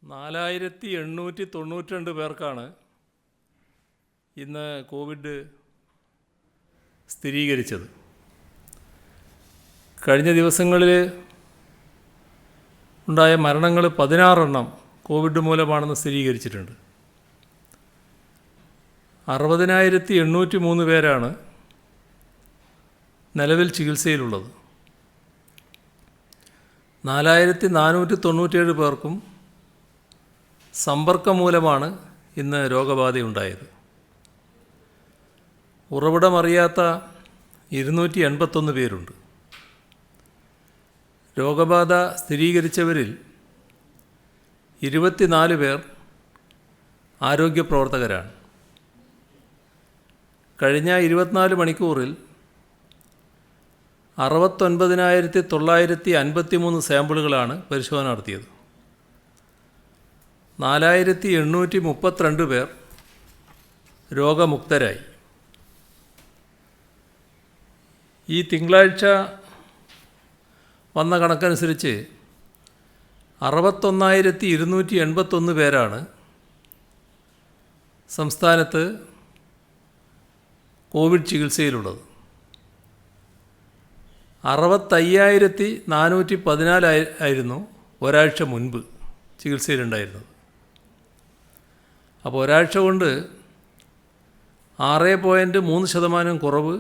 4892 പേർക്കാണ് ഇന്ന് കോവിഡ് സ്ഥിരീകരിച്ചത്. കഴിഞ്ഞ ദിവസങ്ങളിൽ ഉണ്ടായ മരണങ്ങൾ 16 എണ്ണം കോവിഡ് മൂലമാണെന്ന് സ്ഥിരീകരിച്ചിട്ടുണ്ട്. 60,803 പേരാണ് നിലവിൽ ചികിത്സയിലുള്ളത്. 4,497 പേർക്കും സമ്പർക്കം മൂലമാണ് ഇന്ന് രോഗബാധയുണ്ടായത്. ഉറവിടമറിയാത്ത 281 പേരുണ്ട്. രോഗബാധ സ്ഥിരീകരിച്ചവരിൽ 24 പേർ ആരോഗ്യ പ്രവർത്തകരാണ്. കഴിഞ്ഞ 24 മണിക്കൂറിൽ 69,953 സാമ്പിളുകളാണ് പരിശോധന നടത്തിയത്. 4,832 പേർ രോഗമുക്തരായി. ഈ തിങ്കളാഴ്ച വന്ന കണക്കനുസരിച്ച് 61,281 പേരാണ് സംസ്ഥാനത്ത് കോവിഡ് ചികിത്സയിലുള്ളത്. 65,414 ആയിരുന്നു ഒരാഴ്ച മുൻപ് ചികിത്സയിലുണ്ടായിരുന്നത്. അപ്പോൾ ഒരാഴ്ച കൊണ്ട് 6.3% കുറവ്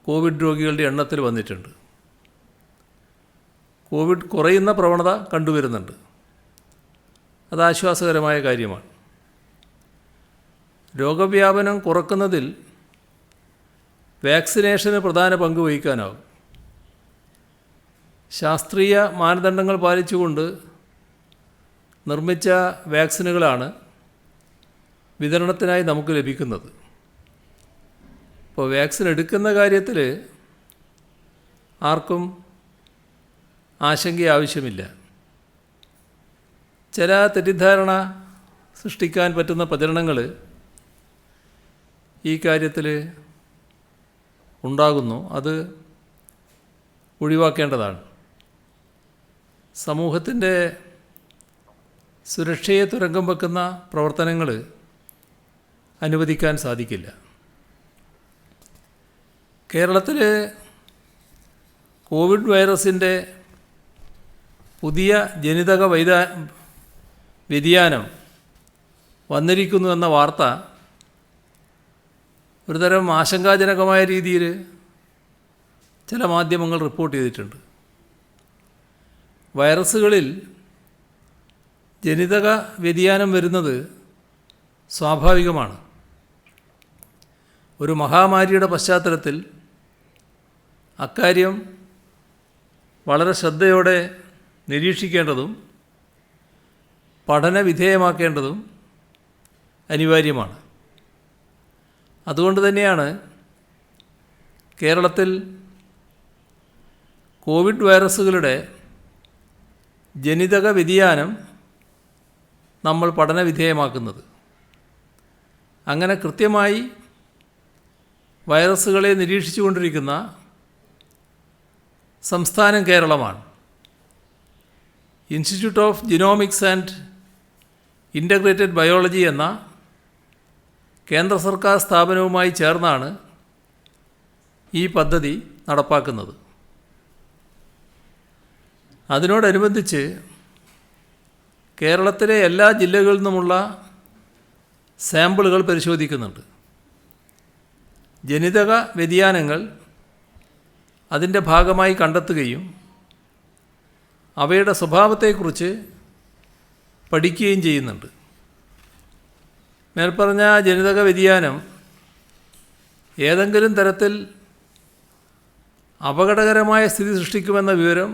കോവിഡ് രോഗികളുടെ എണ്ണത്തിൽ വന്നിട്ടുണ്ട്. കോവിഡ് കുറയുന്ന പ്രവണത കണ്ടുവരുന്നുണ്ട്. അത് ആശ്വാസകരമായ കാര്യമാണ്. രോഗവ്യാപനം കുറക്കുന്നതിൽ വാക്സിനേഷന് പ്രധാന പങ്ക് വഹിക്കാനാവും. ശാസ്ത്രീയ മാനദണ്ഡങ്ങൾ പാലിച്ചുകൊണ്ട് നിർമ്മിച്ച വാക്സിനുകളാണ് വിതരണത്തിനായി നമുക്ക് ലഭിക്കുന്നത്. ഇപ്പോൾ വാക്സിൻ എടുക്കുന്ന കാര്യത്തിൽ ആർക്കും ആശങ്ക ആവശ്യമില്ല. ചില തെറ്റിദ്ധാരണ സൃഷ്ടിക്കാൻ പറ്റുന്ന പ്രചരണങ്ങൾ ഈ കാര്യത്തിൽ ഉണ്ടാകുന്നു. അത് ഒഴിവാക്കേണ്ടതാണ്. സമൂഹത്തിൻ്റെ സുരക്ഷയെ തുരങ്കം വെക്കുന്ന പ്രവർത്തനങ്ങൾ അനുവദിക്കാൻ സാധിക്കില്ല. കേരളത്തിൽ കോവിഡ് വൈറസിൻ്റെ പുതിയ ജനിതക വ്യതിയാനം വന്നിരിക്കുന്നു എന്ന വാർത്ത ഒരുതരം ആശങ്കാജനകമായ രീതിയിൽ ചില മാധ്യമങ്ങൾ റിപ്പോർട്ട് ചെയ്തിട്ടുണ്ട്. വൈറസുകളിൽ ജനിതക വ്യതിയാനം വരുന്നത് സ്വാഭാവികമാണ്. ഒരു മഹാമാരിയുടെ പശ്ചാത്തലത്തിൽ അക്കാര്യം വളരെ ശ്രദ്ധയോടെ നിരീക്ഷിക്കേണ്ടതും പഠനവിധേയമാക്കേണ്ടതും അനിവാര്യമാണ്. അതുകൊണ്ട് തന്നെയാണ് കേരളത്തിൽ കോവിഡ് വൈറസുകളുടെ ജനിതക വ്യതിയാനം നമ്മൾ പഠനവിധേയമാക്കുന്നത്. അങ്ങനെ കൃത്യമായി വൈറസുകളെ നിരീക്ഷിച്ചു കൊണ്ടിരിക്കുന്ന സംസ്ഥാനം കേരളമാണ്. Institute of genomics and integrated biology എന്ന കേന്ദ്ര സർക്കാർ സ്ഥാപനവുമായി ചേർന്നാണ് ഈ പദ്ധതി നടപ്പാക്കുന്നത്. അതിനോടനുബന്ധിച്ച് കേരളത്തിലെ എല്ലാ ജില്ലകളിൽ നിന്നുമുള്ള സാമ്പിളുകൾ പരിശോധിക്കുന്നുണ്ട്. ജനിതക വ്യതിയാനങ്ങൾ അതിൻ്റെ ഭാഗമായി കണ്ടെത്തുകയും അവയുടെ സ്വഭാവത്തെക്കുറിച്ച് പഠിക്കുകയും ചെയ്യുന്നുണ്ട്. മേൽപ്പറഞ്ഞ ജനിതക വ്യതിയാനം ഏതെങ്കിലും തരത്തിൽ അപകടകരമായ സ്ഥിതി സൃഷ്ടിക്കുമെന്ന വിവരം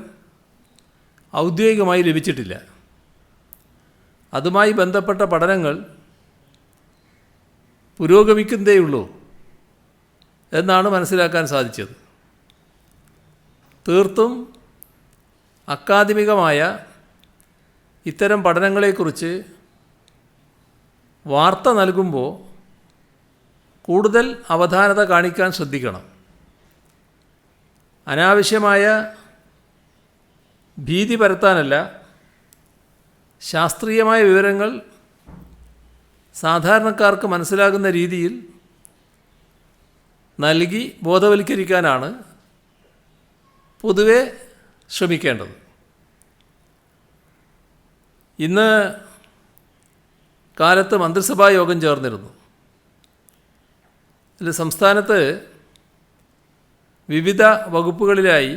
ഔദ്യോഗികമായി ലഭിച്ചിട്ടില്ല. അതുമായി ബന്ധപ്പെട്ട പഠനങ്ങൾ പുരോഗമിക്കുന്നതേയുള്ളൂ എന്നാണ് മനസ്സിലാക്കാൻ സാധിച്ചത്. തീർത്തും അക്കാദമികമായ ഇത്തരം പഠനങ്ങളെക്കുറിച്ച് വാർത്ത നൽകുമ്പോൾ കൂടുതൽ അവധാനത കാണിക്കാൻ ശ്രദ്ധിക്കണം. അനാവശ്യമായ ഭീതി പരത്താനല്ല, ശാസ്ത്രീയമായ വിവരങ്ങൾ സാധാരണക്കാർക്ക് മനസ്സിലാകുന്ന രീതിയിൽ നൽകി ബോധവൽക്കരിക്കാനാണ് പൊതുവെ ശ്രമിക്കേണ്ടത്. ഇന്ന് കാലത്ത് മന്ത്രിസഭാ യോഗം ചേർന്നിരുന്നു. ഇതിൽ സംസ്ഥാനത്ത് വിവിധ വകുപ്പുകളിലായി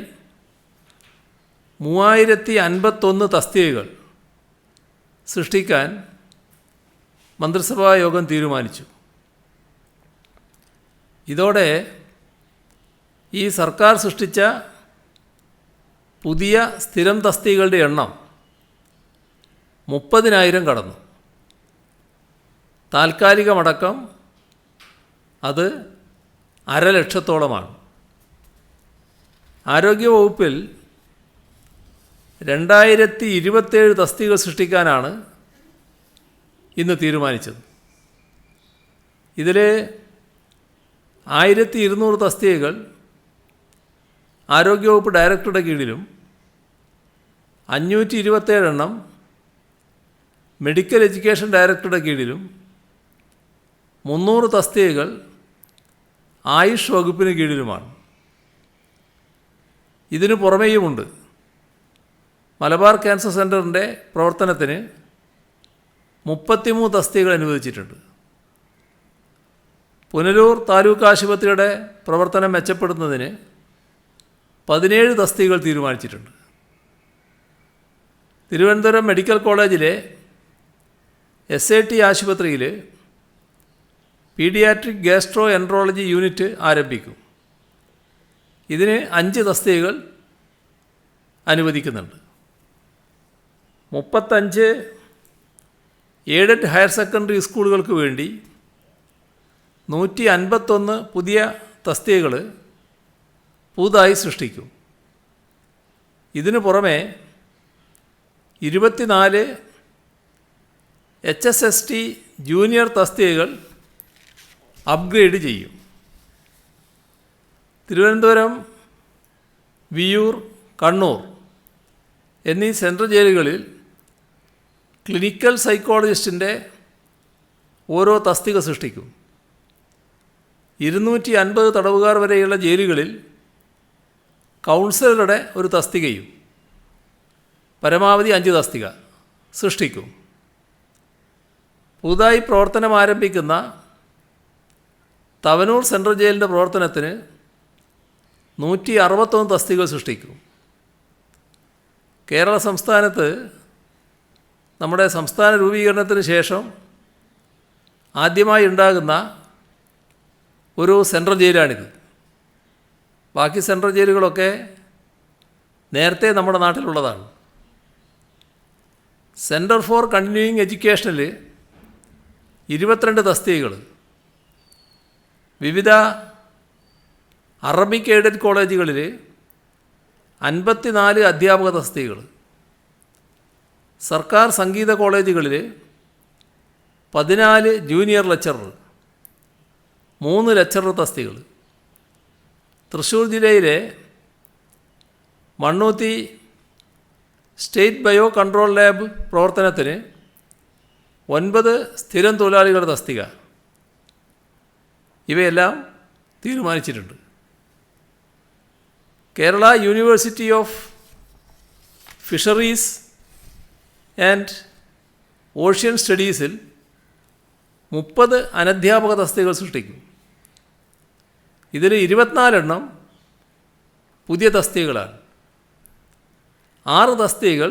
3051 തസ്തികകൾ സൃഷ്ടിക്കാൻ മന്ത്രിസഭാ യോഗം തീരുമാനിച്ചു. ഇതോടെ ഈ സർക്കാർ സൃഷ്ടിച്ച പുതിയ സ്ഥിരം തസ്തികകളുടെ എണ്ണം 30,000 കടന്നു. താൽക്കാലികമടക്കം അത് 500,000-ഓളമാണ്. ആരോഗ്യവകുപ്പിൽ 2027 തസ്തികകൾ സൃഷ്ടിക്കാനാണ് ഇന്ന് തീരുമാനിച്ചത്. ഇതിൽ 1200 തസ്തികകൾ ആരോഗ്യവകുപ്പ് ഡയറക്ടറുടെ കീഴിലും 527 എണ്ണം മെഡിക്കൽ എഡ്യൂക്കേഷൻ ഡയറക്ടറുടെ കീഴിലും 300 തസ്തികകൾ ആയുഷ് വകുപ്പിന് കീഴിലുമാണ്. ഇതിനു പുറമേയുമുണ്ട്. മലബാർ ക്യാൻസർ സെൻ്ററിൻ്റെ പ്രവർത്തനത്തിന് 33 തസ്തികകൾ അനുവദിച്ചിട്ടുണ്ട്. പുനലൂർ താലൂക്ക് ആശുപത്രിയുടെ പ്രവർത്തനം മെച്ചപ്പെടുത്തുന്നതിന് 17 തസ്തികകൾ തീരുമാനിച്ചിട്ടുണ്ട്. തിരുവനന്തപുരം മെഡിക്കൽ കോളേജിലെ SAT ആശുപത്രിയിൽ പീഡിയാട്രിക് ഗ്യാസ്ട്രോ എൻട്രോളജി യൂണിറ്റ് ആരംഭിക്കും. ഇതിന് 5 തസ്തികകൾ അനുവദിക്കുന്നുണ്ട്. 35 എയ്ഡഡ് ഹയർ സെക്കൻഡറി സ്കൂളുകൾക്ക് വേണ്ടി 151 പുതിയ തസ്തികകൾ പുതുതായി സൃഷ്ടിക്കും. ഇതിനു പുറമെ 24 HSST ജൂനിയർ തസ്തികകൾ അപ്ഗ്രേഡ് ചെയ്യും. തിരുവനന്തപുരം, വിയ്യൂർ, കണ്ണൂർ എന്നീ സെൻട്രൽ ജയിലുകളിൽ ക്ലിനിക്കൽ സൈക്കോളജിസ്റ്റിൻ്റെ ഓരോ തസ്തിക സൃഷ്ടിക്കും. 250 തടവുകാർ വരെയുള്ള ജയിലുകളിൽ കൗൺസിലറുടെ ഒരു തസ്തികയും പരമാവധി 5 തസ്തിക സൃഷ്ടിക്കും. പുതുതായി പ്രവർത്തനം ആരംഭിക്കുന്ന തവനൂർ സെൻട്രൽ ജയിലിൻ്റെ പ്രവർത്തനത്തിന് 161 തസ്തികകൾ സൃഷ്ടിക്കും. കേരള സംസ്ഥാനത്ത് നമ്മുടെ സംസ്ഥാന രൂപീകരണത്തിന് ശേഷം ആദ്യമായി ഉണ്ടാകുന്ന ഒരു സെൻട്രൽ ജയിലാണിത്. ബാക്കി സെൻട്രൽ ജയിലുകളൊക്കെ നേരത്തെ നമ്മുടെ നാട്ടിലുള്ളതാണ്. സെൻറ്റർ ഫോർ കണ്ടിന്യൂയിങ് എഡ്യൂക്കേഷനിൽ 22 തസ്തികകൾ, വിവിധ അറബിക് എയ്ഡഡ് കോളേജുകളിൽ 54 അധ്യാപക തസ്തികകൾ, സർക്കാർ സംഗീത കോളേജുകളിൽ 14 ജൂനിയർ ലെക്ചറർ, 3 ലെക്ചറർ തസ്തികകൾ. തൃശ്ശൂർ ജില്ലയിലെ Mannuthy state bio control lab പ്രവർത്തനത്തിന് 9 സ്ഥിരം തൊഴിലാളികളുടെ തസ്തിക. ഇവയെല്ലാം തീരുമാനിച്ചിട്ടുണ്ട്. Kerala university of fisheries and ocean സ്റ്റഡീസിൽ 30 അനധ്യാപക തസ്തികകൾ സൃഷ്ടിക്കും. ഇതിൽ 24 എണ്ണം പുതിയ തസ്തികകളാണ്. 6 തസ്തികകൾ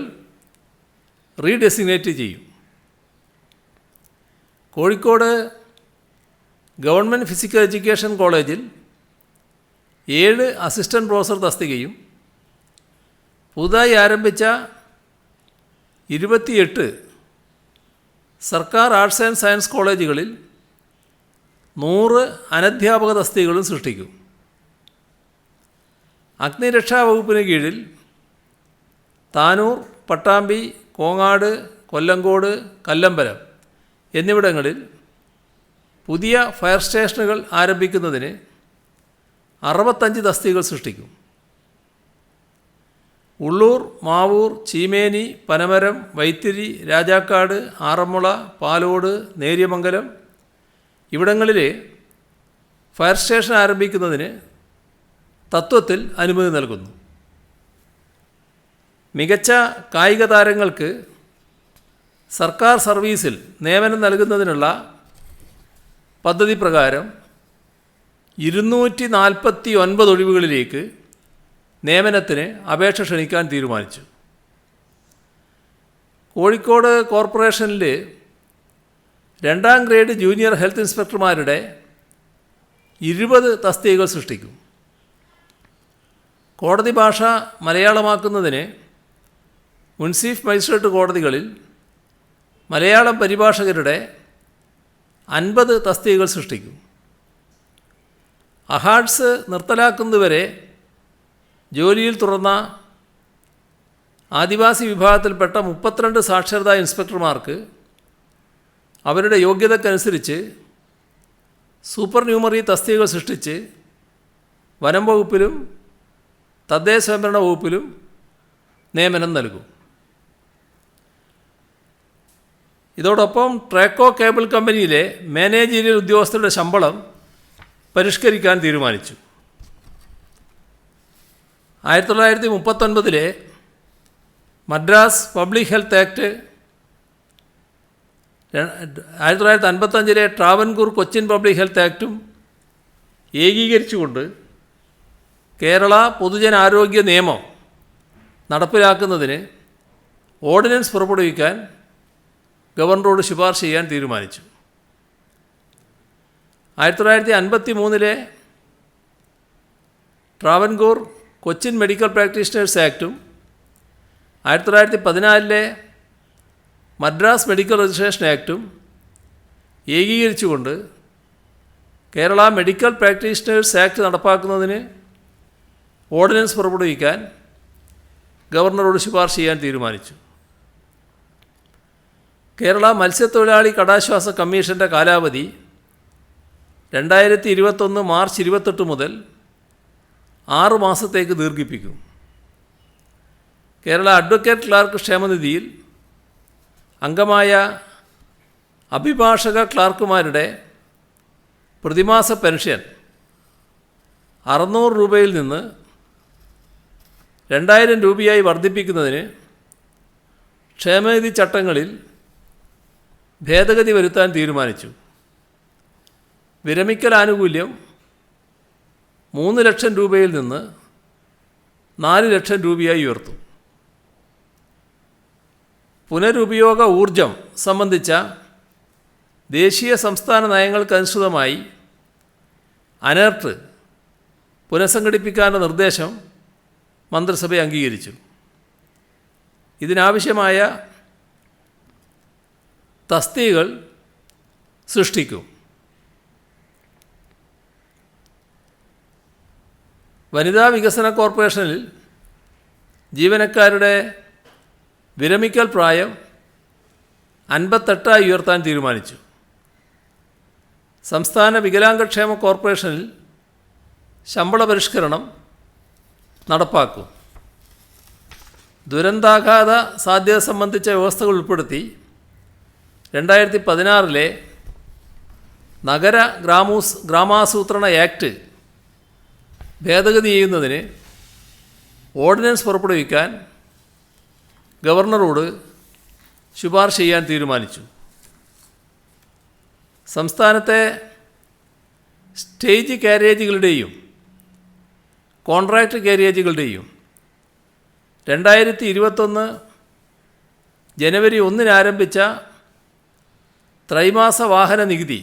റീഡെസിഗ്നേറ്റ് ചെയ്യും. കോഴിക്കോട് ഗവൺമെൻറ് ഫിസിക്കൽ എഡ്യൂക്കേഷൻ കോളേജിൽ 7 അസിസ്റ്റൻറ്റ് പ്രൊഫസർ തസ്തികയും പുതുതായി ആരംഭിച്ച 28 സർക്കാർ ആർട്സ് ആൻഡ് സയൻസ് കോളേജുകളിൽ 100 അനധ്യാപക തസ്തികകളും സൃഷ്ടിക്കും. അഗ്നിരക്ഷാ വകുപ്പിന് കീഴിൽ താനൂർ, പട്ടാമ്പി, കോങ്ങാട്, കൊല്ലങ്കോട്, കല്ലമ്പലം എന്നിവിടങ്ങളിൽ പുതിയ ഫയർ സ്റ്റേഷനുകൾ ആരംഭിക്കുന്നതിന് 65 തസ്തികകൾ സൃഷ്ടിക്കും. ഉള്ളൂർ, മാവൂർ, ചീമേനി, പനമരം, വൈത്തിരി, രാജാക്കാട്, ആറന്മുള, പാലോട്, നേര്യമംഗലം ഇവിടങ്ങളിൽ ഫയർ സ്റ്റേഷൻ ആരംഭിക്കുന്നതിന് തത്വത്തിൽ അനുമതി നൽകുന്നു. മികച്ച കായിക താരങ്ങൾക്ക് സർക്കാർ സർവീസിൽ നിയമനം നൽകുന്നതിനുള്ള പദ്ധതി പ്രകാരം 249 ഒഴിവുകളിലേക്ക് നിയമനത്തിന് അപേക്ഷ ക്ഷണിക്കാൻ തീരുമാനിച്ചു. കോഴിക്കോട് കോർപ്പറേഷനിൽ 2ാം ഗ്രേഡ് ജൂനിയർ ഹെൽത്ത് ഇൻസ്പെക്ടർമാരുടെ 20 തസ്തികകൾ സൃഷ്ടിക്കും. കോടതി ഭാഷ മലയാളമാക്കുന്നതിന് മുൻസിഫ് മജിസ്ട്രേറ്റ് കോടതികളിൽ മലയാളം പരിഭാഷകരുടെ 50 തസ്തികകൾ സൃഷ്ടിക്കും. അഹാഡ്സ് നിർത്തലാക്കുന്നതുവരെ ജോലിയിൽ തുടർന്ന ആദിവാസി വിഭാഗത്തിൽപ്പെട്ട 32 സാക്ഷരതാ ഇൻസ്പെക്ടർമാർക്ക് അവരുടെ യോഗ്യതക്കനുസരിച്ച് സൂപ്പർ ന്യൂമറി തസ്തികകൾ സൃഷ്ടിച്ച് വനം വകുപ്പിലും തദ്ദേശ സ്വയംഭരണ വകുപ്പിലും നിയമനം നൽകും. ഇതോടൊപ്പം ട്രാക്കോ കേബിൾ കമ്പനിയിലെ മാനേജീരിയൽ ഉദ്യോഗസ്ഥരുടെ ശമ്പളം പരിഷ്കരിക്കാൻ തീരുമാനിച്ചു. 1939 Madras public health act, 1955 Travancore Cochin public health ആക്റ്റും ഏകീകരിച്ചുകൊണ്ട് കേരള പൊതുജനാരോഗ്യ നിയമം നടപ്പിലാക്കുന്നതിന് ഓർഡിനൻസ് പുറപ്പെടുവിക്കാൻ ഗവർണറോട് ശുപാർശ ചെയ്യാൻ തീരുമാനിച്ചു. 1953 ട്രാവൻകൂർ കൊച്ചിൻ മെഡിക്കൽ പ്രാക്ടീഷണേഴ്സ് ആക്റ്റും 1914 മദ്രാസ് മെഡിക്കൽ രജിസ്ട്രേഷൻ ആക്റ്റും ഏകീകരിച്ചുകൊണ്ട് കേരള മെഡിക്കൽ പ്രാക്ടീഷണേഴ്സ് ആക്ട് നടപ്പാക്കുന്നതിന് ഓർഡിനൻസ് പുറപ്പെടുവിക്കാൻ ഗവർണറോട് ശുപാർശ ചെയ്യാൻ തീരുമാനിച്ചു. കേരള മത്സ്യത്തൊഴിലാളി കടാശ്വാസ കമ്മീഷൻ്റെ കാലാവധി 2021 മാർച്ച് 28 മുതൽ 6 മാസത്തേക്ക് ദീർഘിപ്പിക്കും. കേരള അഡ്വക്കേറ്റ് ക്ലാർക്ക് ക്ഷേമനിധിയിൽ അംഗമായ അഭിഭാഷക ക്ലാർക്കുമാരുടെ പ്രതിമാസ പെൻഷൻ 600 രൂപയിൽ നിന്ന് 2000 രൂപയായി വർദ്ധിപ്പിക്കുന്നതിന് ക്ഷേമനിധി ചട്ടങ്ങളിൽ ഭേദഗതി വരുത്താൻ തീരുമാനിച്ചു. വിരമിക്കൽ ആനുകൂല്യം 3 ലക്ഷം രൂപയിൽ നിന്ന് 4 ലക്ഷം രൂപയായി ഉയർത്തും. പുനരുപയോഗ ഊർജം സംബന്ധിച്ച ദേശീയ സംസ്ഥാന നയങ്ങൾക്കനുസൃതമായി അനർട്ട് പുനഃസംഘടിപ്പിക്കാനുള്ള നിർദ്ദേശം മന്ത്രിസഭ അംഗീകരിച്ചു. ഇതിനാവശ്യമായ തസ്തികകൾ സൃഷ്ടിക്കും. വനിതാ വികസന കോർപ്പറേഷനിൽ ജീവനക്കാരുടെ വിരമിക്കൽ പ്രായം 58 ഉയർത്താൻ തീരുമാനിച്ചു. സംസ്ഥാന വികലാംഗക്ഷേമ കോർപ്പറേഷനിൽ ശമ്പള പരിഷ്കരണം നടപ്പാക്കും. ദുരന്താഘാത സാധ്യത സംബന്ധിച്ച വ്യവസ്ഥകൾ ഉൾപ്പെടുത്തി 2016 നഗര ഗ്രാമാസൂത്രണ ആക്ട് ഭേദഗതി ചെയ്യുന്നതിന് ഓർഡിനൻസ് പുറപ്പെടുവിക്കാൻ ഗവർണറോട് ശുപാർശ ചെയ്യാൻ തീരുമാനിച്ചു. സംസ്ഥാനത്തെ സ്റ്റേജ് കാരേജുകളുടെയും കോൺട്രാക്ട് കാരേജുകളുടെയും 2021 ജനുവരി 1 ആരംഭിച്ച ത്രൈമാസ വാഹന നികുതി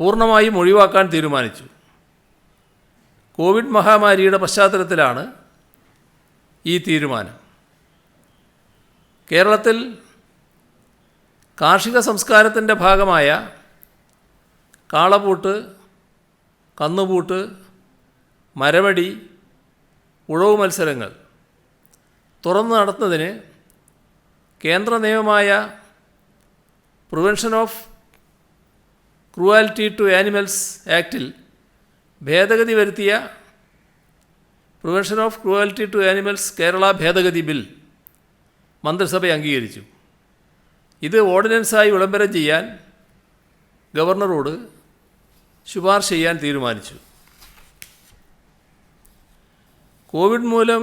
പൂർണ്ണമായും ഒഴിവാക്കാൻ തീരുമാനിച്ചു. കോവിഡ് മഹാമാരിയുടെ പശ്ചാത്തലത്തിലാണ് ഈ തീരുമാനം. കേരളത്തിൽ കാർഷിക സംസ്കാരത്തിൻ്റെ ഭാഗമായ കാളപൂട്ട്, കന്നുപൂട്ട്, മരവടി, ഉഴവ് മത്സരങ്ങൾ തുറന്നു നടത്തുന്നതിന് കേന്ദ്ര നിയമമായ prevention of cruelty to animals ആക്റ്റിൽ ഭേദഗതി വരുത്തിയ prevention of cruelty to animals Kerala ഭേദഗതി ബിൽ മന്ത്രിസഭ അംഗീകരിച്ചു. ഇത് ഓർഡിനൻസായി വിളംബരം ചെയ്യാൻ ഗവർണറോട് ശുപാർശ ചെയ്യാൻ തീരുമാനിച്ചു. കോവിഡ് മൂലം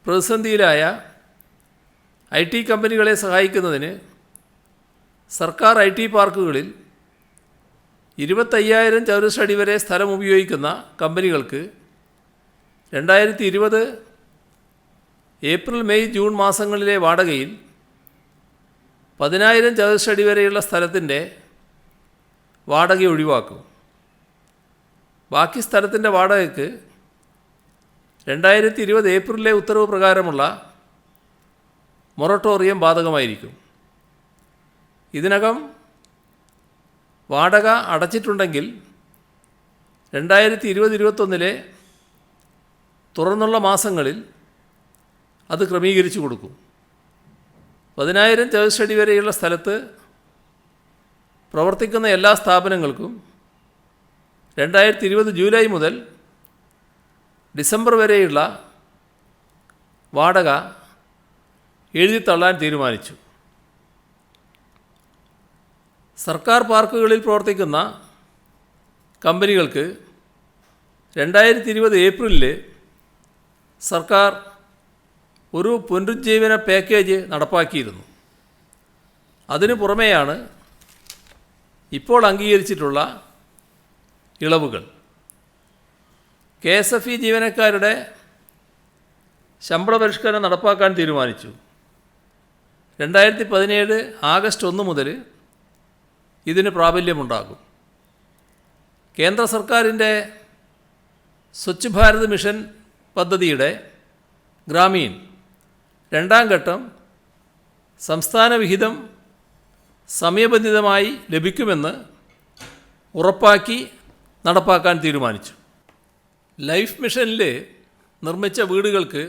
പ്രതിസന്ധിയിലായ IT കമ്പനികളെ സഹായിക്കുന്നതിന് സർക്കാർ IT പാർക്കുകളിൽ 25,000 ചതുരശ്ര അടി വരെ സ്ഥലം ഉപയോഗിക്കുന്ന കമ്പനികൾക്ക് 2020 ഏപ്രിൽ മെയ് ജൂൺ മാസങ്ങളിലെ വാടകയിൽ 10,000 ചതുരശ്ര അടി വരെയുള്ള സ്ഥലത്തിൻ്റെ വാടക ഒഴിവാക്കും. ബാക്കി സ്ഥലത്തിൻ്റെ വാടകയ്ക്ക് 2020 ഏപ്രിലിലെ ഉത്തരവ് പ്രകാരമുള്ള മൊറട്ടോറിയം ബാധകമായിരിക്കും. ഇതിനകം വാടക അടച്ചിട്ടുണ്ടെങ്കിൽ 2020-21 തുറന്നുള്ള മാസങ്ങളിൽ അത് ക്രമീകരിച്ചു കൊടുക്കും. 10,000 ചതുരശ്ര അടി വരെയുള്ള സ്ഥലത്ത് പ്രവർത്തിക്കുന്ന എല്ലാ സ്ഥാപനങ്ങൾക്കും 2020 ജൂലൈ മുതൽ ഡിസംബർ വരെയുള്ള വാടക എഴുതിത്തള്ളാൻ തീരുമാനിച്ചു. സർക്കാർ പാർക്കുകളിൽ പ്രവർത്തിക്കുന്ന കമ്പനികൾക്ക് 2020 ഏപ്രിലിൽ സർക്കാർ ഒരു പുനരുജ്ജീവന പാക്കേജ് നടപ്പാക്കിയിരുന്നു. അതിനു പുറമെയാണ് ഇപ്പോൾ അംഗീകരിച്ചിട്ടുള്ള ഇളവുകൾ. KSFE ജീവനക്കാരുടെ ശമ്പള പരിഷ്കരണം നടപ്പാക്കാൻ തീരുമാനിച്ചു. 2017 ആഗസ്റ്റ് 1 മുതൽ ഇതിന് പ്രാബല്യമുണ്ടാകും. കേന്ദ്ര സർക്കാരിൻ്റെ സ്വച്ഛ് ഭാരത് മിഷൻ പദ്ധതിയുടെ ഗ്രാമീൺ 2ാം ഘട്ടം സംസ്ഥാന വിഹിതം സമയബന്ധിതമായി ലഭിക്കുമെന്ന് ഉറപ്പാക്കി നടപ്പാക്കാൻ തീരുമാനിച്ചു. ലൈഫ് മിഷനിൽ നിർമ്മിച്ച വീടുകൾക്ക്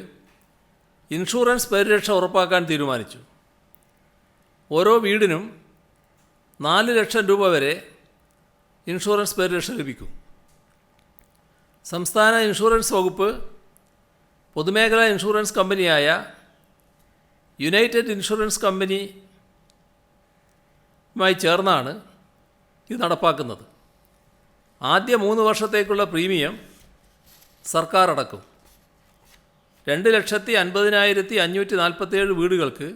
ഇൻഷുറൻസ് പരിരക്ഷ ഉറപ്പാക്കാൻ തീരുമാനിച്ചു. ഓരോ വീടിനും 4 ലക്ഷം രൂപ വരെ ഇൻഷുറൻസ് പരിരക്ഷ ലഭിക്കും. സംസ്ഥാന ഇൻഷുറൻസ് വകുപ്പ് പൊതുമേഖലാ ഇൻഷുറൻസ് കമ്പനിയായ യുണൈറ്റഡ് ഇൻഷുറൻസ് കമ്പനിയുമായി ചേർന്നാണ് ഇത് നടപ്പാക്കുന്നത്. ആദ്യ 3 വർഷത്തേക്കുള്ള പ്രീമിയം സർക്കാർ അടക്കും. 2,50,547 വീടുകൾക്ക്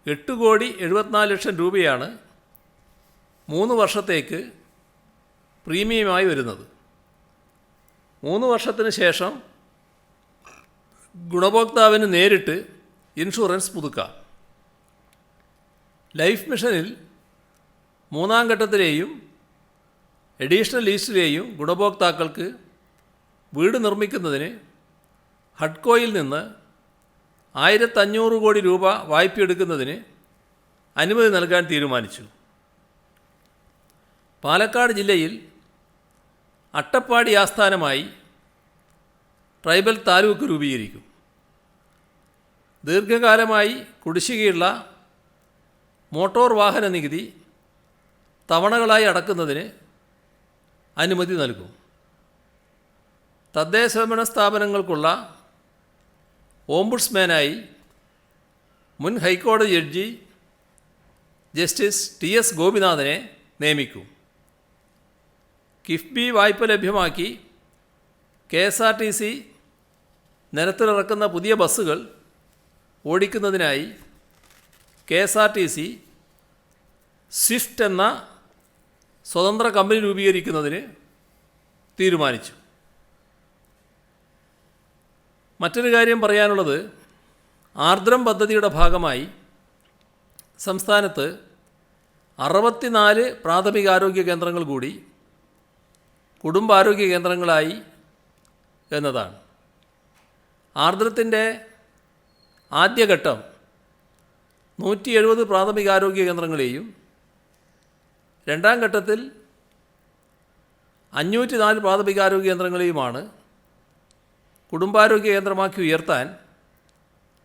8,74,00,000 രൂപയാണ് 3 വർഷത്തേക്ക് പ്രീമിയമായി വരുന്നത്. 3 വർഷത്തിന് ശേഷം ഗുണഭോക്താവിന് നേരിട്ട് ഇൻഷുറൻസ് പുതുക്കാം. ലൈഫ് മിഷനിൽ 3ാം ഘട്ടത്തിലെയും എഡീഷണൽ ലീസ്റ്റിലെയും ഗുണഭോക്താക്കൾക്ക് വീട് നിർമ്മിക്കുന്നതിന് ഹഡ്കോയിൽ നിന്ന് 1,500 കോടി രൂപ വായ്പയെടുക്കുന്നതിന് അനുമതി നൽകാൻ തീരുമാനിച്ചു. പാലക്കാട് ജില്ലയിൽ അട്ടപ്പാടി ആസ്ഥാനമായി ട്രൈബൽ താലൂക്ക് രൂപീകരിക്കും. ദീർഘകാലമായി കുടിശ്ശികയുള്ള മോട്ടോർ വാഹന നികുതി തവണകളായി അടക്കുന്നതിന് അനുമതി നൽകും. തദ്ദേശഭരണ സ്ഥാപനങ്ങൾക്കുള്ള ഓംബുഡ്സ്മാനായി മുൻ ഹൈക്കോടതി ജഡ്ജി ജസ്റ്റിസ് TS ഗോപിനാഥനെ നിയമിക്കും. കിഫ്ബി വായ്പ ലഭ്യമാക്കി KSRTC നിരത്തിലിറക്കുന്ന പുതിയ ബസ്സുകൾ ഓടിക്കുന്നതിനായി KSRTC സ്വിഫ്റ്റ് എന്ന സ്വതന്ത്ര കമ്പനി രൂപീകരിക്കുന്നതിന് തീരുമാനിച്ചു. മറ്റൊരു കാര്യം പറയാനുള്ളത്, ആർദ്രം പദ്ധതിയുടെ ഭാഗമായി സംസ്ഥാനത്ത് 64 പ്രാഥമികാരോഗ്യ കേന്ദ്രങ്ങൾ കൂടി കുടുംബാരോഗ്യ കേന്ദ്രങ്ങളായി എന്നതാണ്. ആർദ്രത്തിൻ്റെ ആദ്യഘട്ടം 170 പ്രാഥമികാരോഗ്യ കേന്ദ്രങ്ങളെയും 2ാം ഘട്ടത്തിൽ 504 പ്രാഥമികാരോഗ്യ കേന്ദ്രങ്ങളെയുമാണ് കുടുംബാരോഗ്യ കേന്ദ്രമാക്കി ഉയർത്താൻ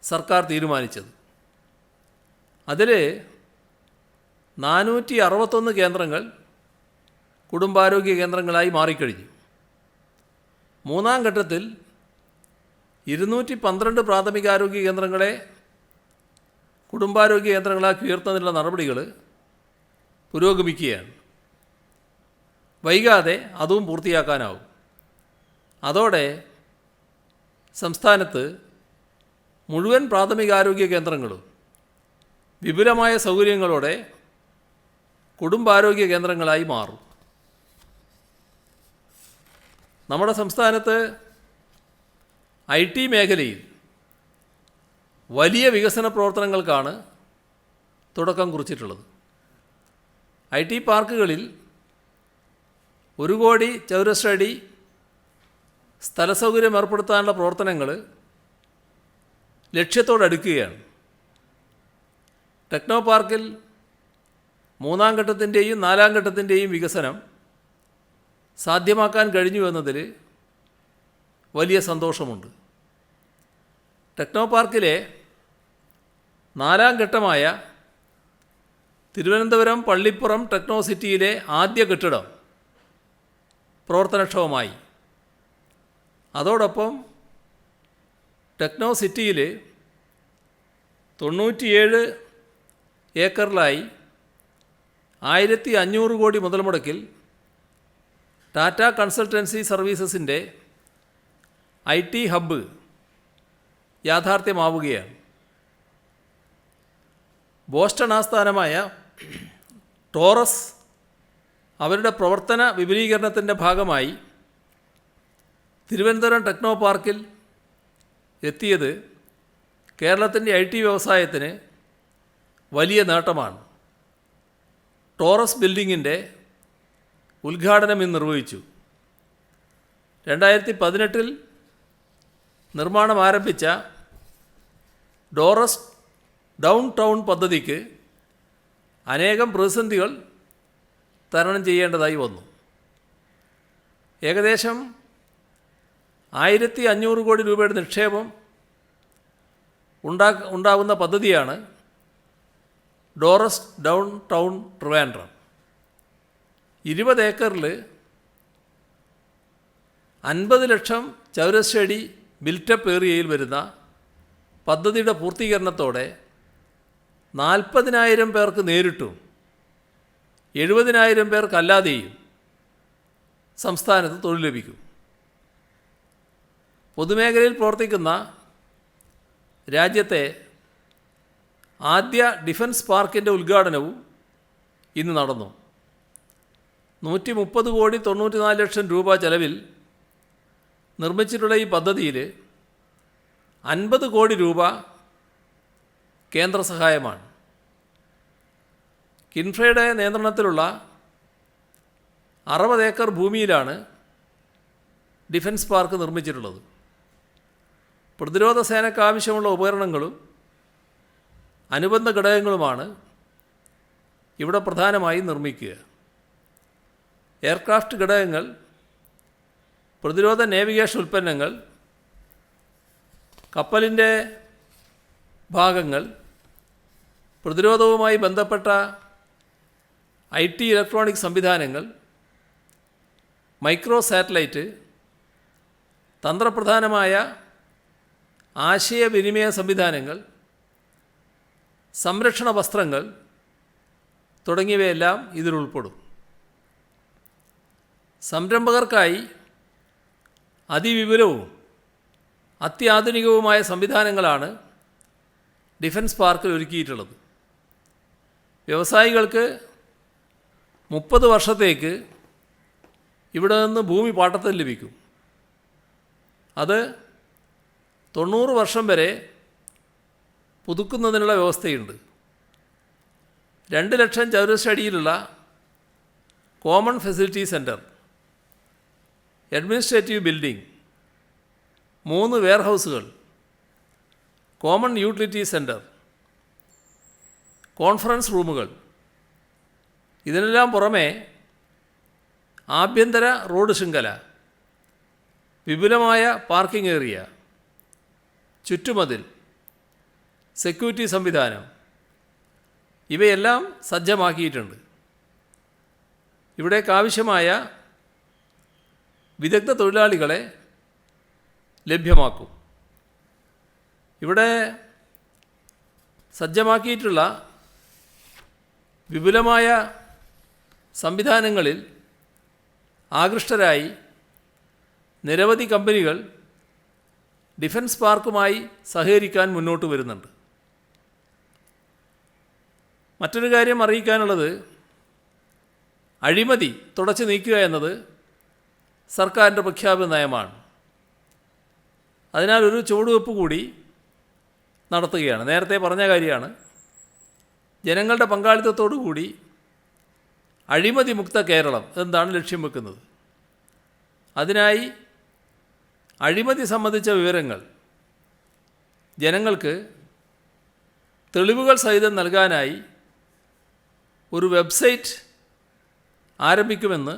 സർക്കാർ തീരുമാനിച്ചത്. അതിൽ 461 കേന്ദ്രങ്ങൾ കുടുംബാരോഗ്യ കേന്ദ്രങ്ങളായി മാറിക്കഴിഞ്ഞു. മൂന്നാം ഘട്ടത്തിൽ 212 പ്രാഥമികാരോഗ്യ കേന്ദ്രങ്ങളെ കുടുംബാരോഗ്യ കേന്ദ്രങ്ങളാക്കി ഉയർത്തുന്നതിനുള്ള നടപടികൾ പുരോഗമിക്കുകയാണ്. വൈകാതെ അതും പൂർത്തിയാക്കാനാവും. അതോടെ സംസ്ഥാനത്ത് മുഴുവൻ പ്രാഥമികാരോഗ്യ കേന്ദ്രങ്ങളും വിപുലമായ സൗകര്യങ്ങളോടെ കുടുംബാരോഗ്യ കേന്ദ്രങ്ങളായി മാറും. നമ്മുടെ സംസ്ഥാനത്ത് IT മേഖലയിൽ വലിയ വികസന പ്രവർത്തനങ്ങൾക്കാണ് തുടക്കം കുറിച്ചിട്ടുള്ളത്. IT പാർക്കുകളിൽ 1 കോടി ചതുരശ്ര അടി സ്ഥലസൗകര്യം ഏർപ്പെടുത്താനുള്ള പ്രവർത്തനങ്ങൾ ലക്ഷ്യത്തോടടുക്കുകയാണ്. ടെക്നോ പാർക്കിൽ 3ാം ഘട്ടത്തിൻ്റെയും 4ാം ഘട്ടത്തിൻ്റെയും വികസനം സാധ്യമാക്കാൻ കഴിഞ്ഞു എന്നതിൽ വലിയ സന്തോഷമുണ്ട്. ടെക്നോ പാർക്കിലെ 4ാം ഘട്ടമായ തിരുവനന്തപുരം പള്ളിപ്പുറം ടെക്നോ സിറ്റിയിലെ ആദ്യ കെട്ടിടം പ്രവർത്തനക്ഷമമായി. അതോടൊപ്പം ടെക്നോ സിറ്റിയിൽ 97 ഏക്കറിലായി 1500 കോടി മുതൽ മുടക്കിൽ ടാറ്റ കൺസൾട്ടൻസി സർവീസസിൻ്റെ IT ഹബ്ബ് യാഥാർത്ഥ്യമാവുകയാണ്. ബോസ്റ്റൺ ആസ്ഥാനമായ ടോറസ് അവരുടെ പ്രവർത്തന വിപുലീകരണത്തിൻ്റെ ഭാഗമായി തിരുവനന്തപുരം ടെക്നോ പാർക്കിൽ എത്തിയത് കേരളത്തിൻ്റെ IT വ്യവസായത്തിന് വലിയ നേട്ടമാണ്. ടോറസ് ബിൽഡിങ്ങിൻ്റെ ഉദ്ഘാടനം ഇന്ന് നിർവഹിച്ചു. 2018 നിർമ്മാണം ആരംഭിച്ച ഡോറസ് ഡൗൺ ടൗൺ പദ്ധതിക്ക് അനേകം പ്രതിസന്ധികൾ തരണം ചെയ്യേണ്ടതായി വന്നു. ഏകദേശം 1500 കോടി രൂപയുടെ നിക്ഷേപം ഉണ്ടാകുന്ന പദ്ധതിയാണ് ഡോറസ് ഡൗൺ ടൗൺ ട്രിവാൻഡ്രം. 20 ഏക്കറിൽ 50 ലക്ഷം ചതുരശ്ര അടി ബിൽറ്റപ്പ് ഏരിയയിൽ വരുന്ന പദ്ധതിയുടെ പൂർത്തീകരണത്തോടെ 40,000 പേർക്ക് നേരിട്ടും 70,000 പേർക്കല്ലാതെയും സംസ്ഥാനത്ത് തൊഴിൽ ലഭിക്കും. പൊതുമേഖലയിൽ പ്രവർത്തിക്കുന്ന രാജ്യത്തെ ആദ്യ ഡിഫൻസ് പാർക്കിൻ്റെ ഉദ്ഘാടനവും ഇന്ന് നടന്നു. 130 കോടി 94 ലക്ഷം രൂപ ചെലവിൽ നിർമ്മിച്ചിട്ടുള്ള ഈ പദ്ധതിയിൽ 50 കോടി രൂപ കേന്ദ്ര സഹായമാണ്. കിൻഫ്രയുടെ നിയന്ത്രണത്തിലുള്ള 60 ഏക്കർ ഭൂമിയിലാണ് ഡിഫൻസ് പാർക്ക് നിർമ്മിച്ചിട്ടുള്ളത്. പ്രതിരോധ സേനയ്ക്ക് ആവശ്യമുള്ള ഉപകരണങ്ങളും അനുബന്ധ ഘടകങ്ങളുമാണ് ഇവിടെ പ്രധാനമായും നിർമ്മിക്കുക. എയർക്രാഫ്റ്റ് ഘടകങ്ങൾ, പ്രതിരോധ നേവിഗേഷൻ ഉൽപ്പന്നങ്ങൾ, കപ്പലിൻ്റെ ഭാഗങ്ങൾ, പ്രതിരോധവുമായി ബന്ധപ്പെട്ട IT ഇലക്ട്രോണിക് സംവിധാനങ്ങൾ, മൈക്രോ സാറ്റലൈറ്റ്, തന്ത്രപ്രധാനമായ ആശയവിനിമയ സംവിധാനങ്ങൾ, സംരക്ഷണ വസ്ത്രങ്ങൾ തുടങ്ങിയവയെല്ലാം ഇതിലുൾപ്പെടും. സംരംഭകർക്കായി അതിവിപുലവും അത്യാധുനികവുമായ സംവിധാനങ്ങളാണ് ഡിഫൻസ് പാർക്കിൽ ഒരുക്കിയിട്ടുള്ളത്. വ്യവസായികൾക്ക് 30 വർഷത്തേക്ക് ഇവിടെ നിന്ന് ഭൂമി പാട്ടത്തിൽ ലഭിക്കും. അത് 90 വർഷം വരെ പുതുക്കുന്നതിനുള്ള വ്യവസ്ഥയുണ്ട്. 2 ലക്ഷം ചതുരശ്ര അടിയിലുള്ള common facility centre, administrative building, 3 വെയർഹൗസുകൾ, കോമൺ യൂട്ടിലിറ്റി സെൻറ്റർ, കോൺഫറൻസ് റൂമുകൾ, ഇതിനെല്ലാം പുറമെ ആഭ്യന്തര റോഡ് ശൃംഖല, വിപുലമായ പാർക്കിംഗ് ഏരിയ, ചുറ്റുമതിൽ, സെക്യൂരിറ്റി സംവിധാനം ഇവയെല്ലാം സജ്ജമാക്കിയിട്ടുണ്ട്. ഇവിടേക്കാവശ്യമായ വിദഗ്ധ തൊഴിലാളികളെ ലഭ്യമാക്കും. ഇവിടെ സജ്ജമാക്കിയിട്ടുള്ള വിപുലമായ സംവിധാനങ്ങളിൽ ആകൃഷ്ടരായി നിരവധി കമ്പനികൾ ഡിഫൻസ് പാർക്കുമായി സഹകരിക്കാൻ മുന്നോട്ട് വരുന്നുണ്ട്. മറ്റൊരു കാര്യം അറിയിക്കാനുള്ളത്, അഴിമതി തുടച്ചു നീക്കുക എന്നത് സർക്കാരിൻ്റെ പ്രഖ്യാപിത നയമാണ്. അതിനാൽ ഒരു ചുവടുവെപ്പ് കൂടി നടത്തുകയാണ്. നേരത്തെ പറഞ്ഞ കാര്യമാണ്, ജനങ്ങളുടെ പങ്കാളിത്തത്തോടു കൂടി അഴിമതി മുക്ത കേരളം എന്താണ് ലക്ഷ്യം വെക്കുന്നത്. അതിനായി അഴിമതി സംബന്ധിച്ച വിവരങ്ങൾ ജനങ്ങൾക്ക് തെളിവുകൾ സഹിതം നൽകാനായി ഒരു വെബ്സൈറ്റ് ആരംഭിക്കുമെന്ന്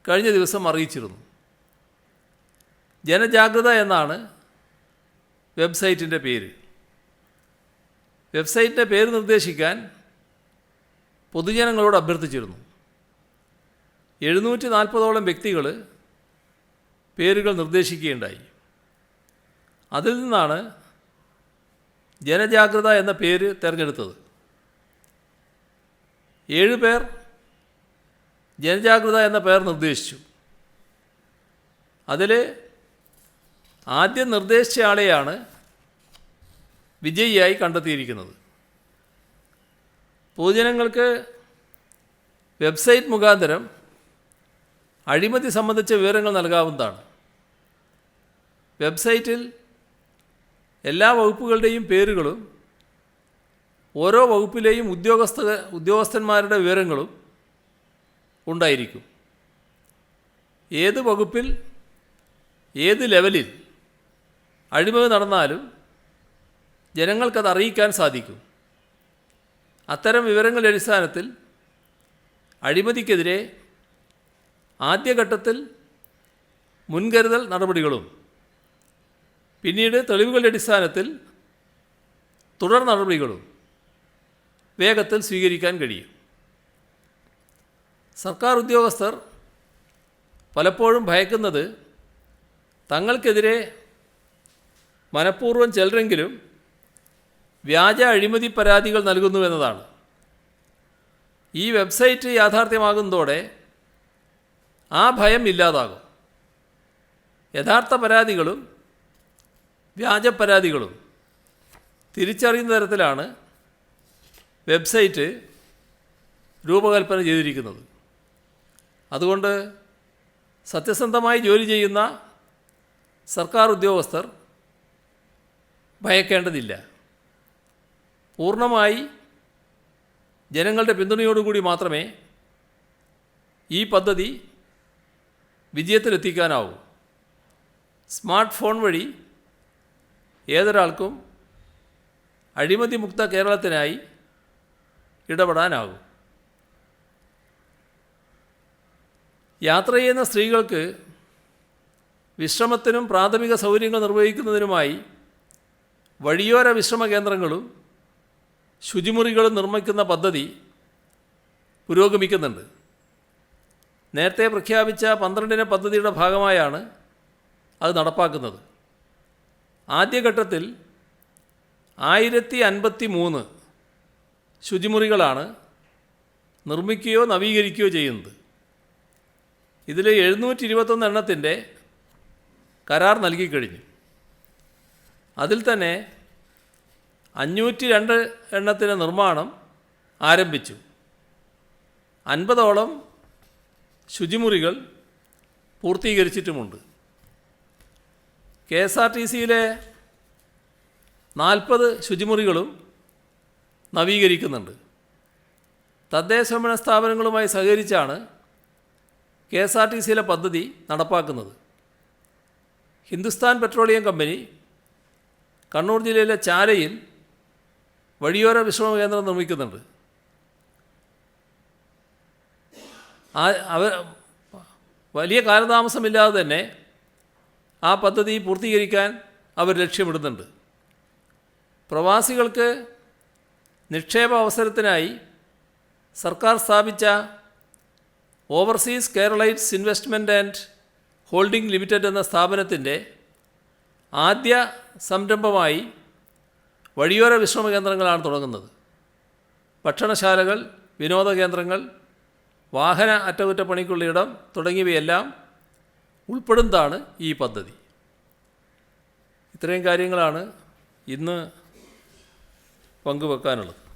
കഴിഞ്ഞ ദിവസം അറിയിച്ചിരുന്നു. ജനജാഗ്രത എന്നാണ് വെബ്സൈറ്റിൻ്റെ പേര്. വെബ്സൈറ്റിൻ്റെ പേര് നിർദ്ദേശിക്കാൻ പൊതുജനങ്ങളോട് അഭ്യർത്ഥിച്ചിരുന്നു. 740ഓളം വ്യക്തികൾ പേരുകൾ നിർദ്ദേശിക്കുകയുണ്ടായി. അതിൽ നിന്നാണ് ജനജാഗ്രത എന്ന പേര് തിരഞ്ഞെടുത്തത്. 7 പേർ ജനജാഗ്രത എന്ന പേർ നിർദ്ദേശിച്ചു. അതിൽ ആദ്യം നിർദ്ദേശിച്ച ആളെയാണ് വിജയിയായി കണ്ടെത്തിയിരിക്കുന്നത്. പൊതുജനങ്ങൾക്ക് വെബ്സൈറ്റ് മുഖാന്തരം അഴിമതി സംബന്ധിച്ച വിവരങ്ങൾ നൽകാവുന്നതാണ്. വെബ്സൈറ്റിൽ എല്ലാ വകുപ്പുകളുടെയും പേരുകളും ഓരോ വകുപ്പിലെയും ഉദ്യോഗസ്ഥന്മാരുടെ വിവരങ്ങളും ഉണ്ടായിരിക്കും. ഏത് വകുപ്പിൽ ഏത് ലെവലിൽ അഴിമതി നടന്നാലും ജനങ്ങൾക്കത് അറിയിക്കാൻ സാധിക്കും. അത്തരം വിവരങ്ങളുടെ അടിസ്ഥാനത്തിൽ അഴിമതിക്കെതിരെ ആദ്യഘട്ടത്തിൽ മുൻകരുതൽ നടപടികളും പിന്നീട് തെളിവുകളുടെ അടിസ്ഥാനത്തിൽ തുടർ നടപടികളും വേഗത്തിൽ സ്വീകരിക്കാൻ കഴിയും. സർക്കാർ ഉദ്യോഗസ്ഥർ പലപ്പോഴും ഭയക്കുന്നത് തങ്ങൾക്കെതിരെ മനഃപൂർവ്വം ചിലരെങ്കിലും വ്യാജ അഴിമതി പരാതികൾ നൽകുന്നുവെന്നതാണ്. ഈ വെബ്സൈറ്റ് യാഥാർത്ഥ്യമാകുന്നതോടെ ആ ഭയം ഇല്ലാതാകും. യഥാർത്ഥ പരാതികളും വ്യാജ പരാതികളും തിരിച്ചറിയുന്ന തരത്തിലാണ് വെബ്സൈറ്റ് രൂപകൽപ്പന ചെയ്തിരിക്കുന്നത്. അതുകൊണ്ട് സത്യസന്ധമായി ജോലി ചെയ്യുന്ന സർക്കാർ ഉദ്യോഗസ്ഥർ ഭയക്കേണ്ടതില്ല. പൂർണ്ണമായി ജനങ്ങളുടെ പിന്തുണയോടുകൂടി മാത്രമേ ഈ പദ്ധതി വിജയത്തിലെത്തിക്കാനാവൂ. സ്മാർട്ട് ഫോൺ വഴി ഏതൊരാൾക്കും അഴിമതി മുക്ത കേരളത്തിനായി ഇടപെടാനാകും. യാത്ര ചെയ്യുന്ന സ്ത്രീകൾക്ക് വിശ്രമത്തിനും പ്രാഥമിക സൗകര്യങ്ങൾ നിർവഹിക്കുന്നതിനുമായി വഴിയോര വിശ്രമ കേന്ദ്രങ്ങളും ശുചിമുറികളും നിർമ്മിക്കുന്ന പദ്ധതി പുരോഗമിക്കുന്നുണ്ട്. നേരത്തെ പ്രഖ്യാപിച്ച 12 പദ്ധതിയുടെ ഭാഗമായാണ് അത് നടപ്പാക്കുന്നത്. ആദ്യഘട്ടത്തിൽ 1053 ശുചിമുറികളാണ് നിർമ്മിക്കുകയോ നവീകരിക്കുകയോ ചെയ്യുന്നത്. ഇതിൽ 721 എണ്ണത്തിൻ്റെ കരാർ നൽകിക്കഴിഞ്ഞു. അതിൽ തന്നെ 502 എണ്ണത്തിൻ്റെ നിർമ്മാണം ആരംഭിച്ചു. 50ഓളം ശുചിമുറികൾ പൂർത്തീകരിച്ചിട്ടുമുണ്ട്. KSRTCയിലെ 40 ശുചിമുറികളും നവീകരിക്കുന്നുണ്ട്. തദ്ദേശഭരണ സ്ഥാപനങ്ങളുമായി സഹകരിച്ചാണ് KSRTCയിലെ പദ്ധതി നടപ്പാക്കുന്നത്. ഹിന്ദുസ്ഥാൻ പെട്രോളിയം കമ്പനി കണ്ണൂർ ജില്ലയിലെ ചാലയിൽ വഴിയോര വിശ്രമ കേന്ദ്രം നിർമ്മിക്കുന്നുണ്ട്. വലിയ കാലതാമസമില്ലാതെ തന്നെ ആ പദ്ധതി പൂർത്തീകരിക്കാൻ അവർ ലക്ഷ്യമിടുന്നുണ്ട്. പ്രവാസികൾക്ക് നിക്ഷേപ അവസരത്തിനായി സർക്കാർ സ്ഥാപിച്ച overseas Keralites investment and holding limited എന്ന സ്ഥാപനത്തിൻ്റെ ആദ്യ സംരംഭമായി വഴിയോര വിശ്രമ കേന്ദ്രങ്ങളാണ് തുടങ്ങുന്നത്. ഭക്ഷണശാലകൾ, വിനോദ കേന്ദ്രങ്ങൾ, വാഹന അറ്റകുറ്റപ്പണിക്കുള്ള ഇടം തുടങ്ങിയവയെല്ലാം ഉൾപ്പെടുന്നതാണ് ഈ പദ്ധതി. ഇത്രയും കാര്യങ്ങളാണ് ഇന്ന് പങ്കുവെക്കാനുള്ളത്.